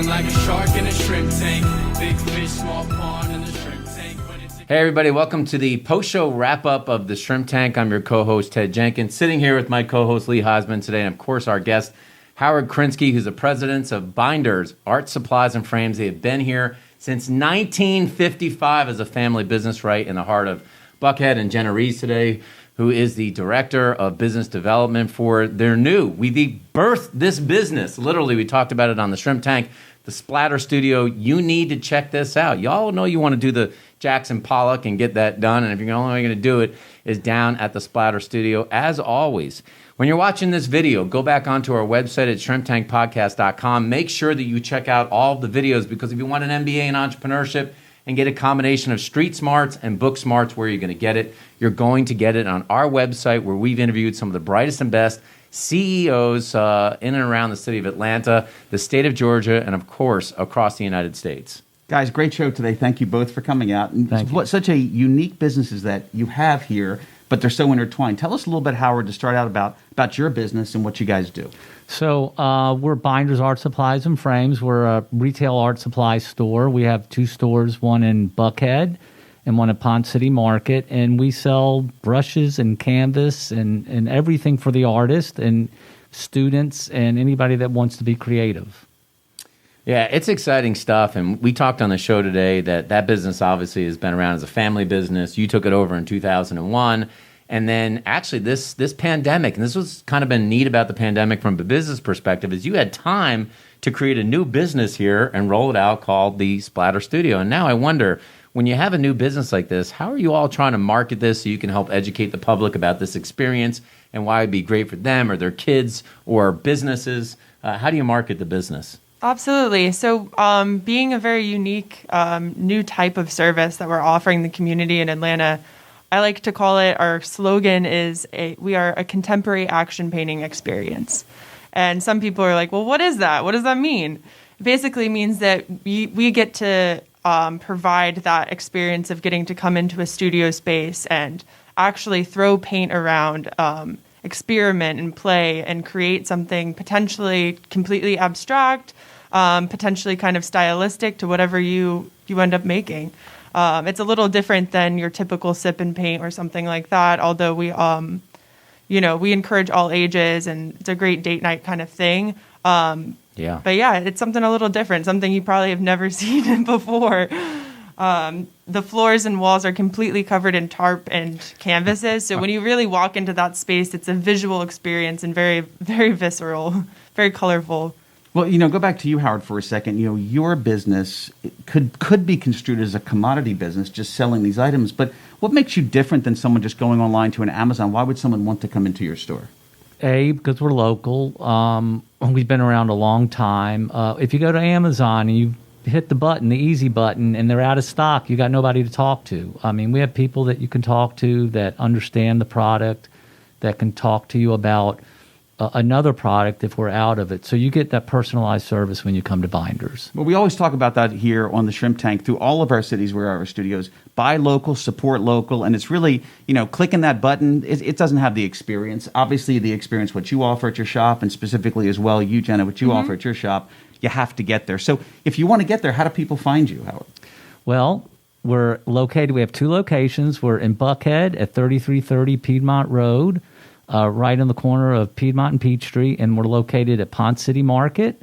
feeling like a shark in a shrimp tank. Big fish, small pond in the shrimp tank. Hey everybody, welcome to the post-show wrap-up of the Shrimp Tank. I'm your co-host, Ted Jenkins, sitting here with my co-host, Lee Hosman, today, and of course our guest, Howard Krinsky, who's the president of Binders, Art Supplies and Frames. They have been here since 1955 as a family business right in the heart of Buckhead, and Jenna Rees today, who is the director of business development for their new, we birthed this business. Literally, we talked about it on the Shrimp Tank, the Splatter Studio. You need to check this out. Y'all know you want to do the Jackson Pollock and get that done, and if you're the only way going to do it is down at the Splatter Studio. As always, when you're watching this video, go back onto our website at shrimptankpodcast.com. Make sure that you check out all of the videos, because if you want an MBA in entrepreneurship and get a combination of street smarts and book smarts, where you're going to get it, you're going to get it on our website, where we've interviewed some of the brightest and best CEOs in and around the city of Atlanta, the state of Georgia, and of course, across the United States. Guys, great show today. Thank you both for coming out. And what such a unique businesses that you have here, but they're so intertwined. Tell us a little bit, Howard, to start out about your business and what you guys do. So we're Binders, Art Supplies and Frames. We're a retail art supply store. We have two stores, one in Buckhead and one at Pond City Market. And we sell brushes and canvas and everything for the artist and students and anybody that wants to be creative. Yeah, it's exciting stuff, and we talked on the show today that business obviously has been around as a family business. You took it over in 2001, and then actually this pandemic, and this was kind of been neat about the pandemic from a business perspective, is you had time to create a new business here and roll it out called the Splatter Studio. And now I wonder, when you have a new business like this, how are you all trying to market this so you can help educate the public about this experience and why it'd be great for them or their kids or businesses? How do you market the business? Absolutely. So being a very unique new type of service that we're offering the community in Atlanta, I like to call it, our slogan is, we are a contemporary action painting experience. And some people are like, well, what is that? What does that mean? It basically means that we get to provide that experience of getting to come into a studio space and actually throw paint around, experiment and play and create something potentially completely abstract, potentially kind of stylistic to whatever you end up making. It's a little different than your typical sip and paint or something like that, although we encourage all ages, and it's a great date night kind of thing. But yeah, it's something a little different, something you probably have never seen before. The floors and walls are completely covered in tarp and canvases. So when you really walk into that space, it's a visual experience and very, very visceral, very colorful. Well, go back to you, Howard, for a second. Your business could be construed as a commodity business, just selling these items. But what makes you different than someone just going online to an Amazon? Why would someone want to come into your store? Because we're local. We've been around a long time. If you go to Amazon and you hit the easy button, and they're out of stock, you got nobody to talk to. I mean, we have people that you can talk to that understand the product, that can talk to you about another product if we're out of it. So you get that personalized service when you come to Binders. Well, we always talk about that here on the Shrimp Tank through all of our cities where our studios. Buy local, support local, and it's really, clicking that button, it doesn't have the experience. Obviously, the experience, what you offer at your shop, and specifically as well, you, Jenna, what you offer at your shop, you have to get there. So if you want to get there, how do people find you, Howard? Well, we have two locations. We're in Buckhead at 3330 Piedmont Road, right on the corner of Piedmont and Peachtree, and we're located at Pond City Market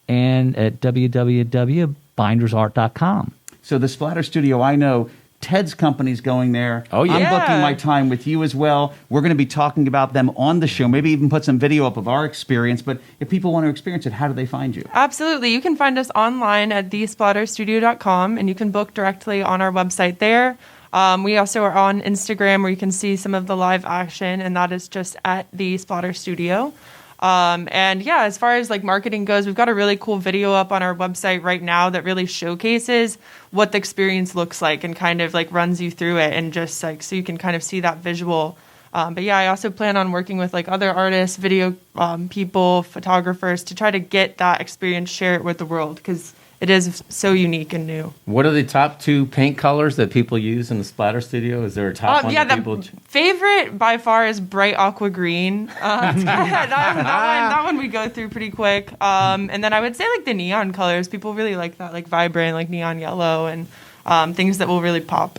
and at www.bindersart.com. So the Splatter Studio, I know Ted's company's going there. Oh, yeah. I'm booking my time with you as well. We're going to be talking about them on the show, maybe even put some video up of our experience. But if people want to experience it, how do they find you? Absolutely. You can find us online at thesplatterstudio.com, and you can book directly on our website there. We also are on Instagram, where you can see some of the live action, and that is just at the Splatter Studio. And yeah, as far as like marketing goes, we've got a really cool video up on our website right now that really showcases what the experience looks like and kind of like runs you through it, and just like so you can kind of see that visual. But yeah, I also plan on working with like other artists, video people, photographers to try to get that experience, share it with the world, because it is so unique and new. What are the top 2 paint colors that people use in the splatter studio? Is there a top one that people? The favorite by far is bright aqua green. That one we go through pretty quick. And then I would say like the neon colors. People really like that, like vibrant, like neon yellow, and things that will really pop.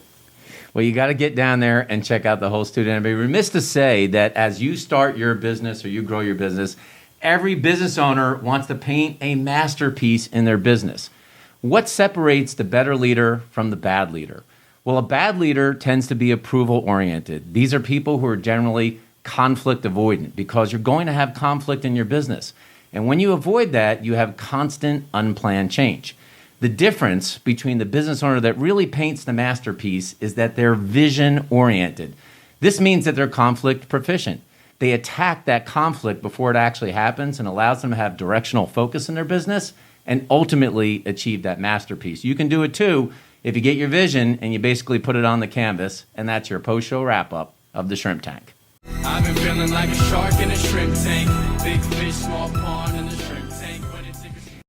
Well, you got to get down there and check out the whole studio. And I'd be remiss to say that as you start your business or you grow your business, every business owner wants to paint a masterpiece in their business. What separates the better leader from the bad leader? Well, a bad leader tends to be approval-oriented. These are people who are generally conflict avoidant because you're going to have conflict in your business. And when you avoid that, you have constant unplanned change. The difference between the business owner that really paints the masterpiece is that they're vision-oriented. This means that they're conflict proficient. They attack that conflict before it actually happens and allows them to have directional focus in their business and ultimately achieve that masterpiece. You can do it too if you get your vision and you basically put it on the canvas, and that's your post-show wrap-up of the Shrimp Tank. I've been feeling like a shark in a shrimp tank. Big fish, small pond in the shrimp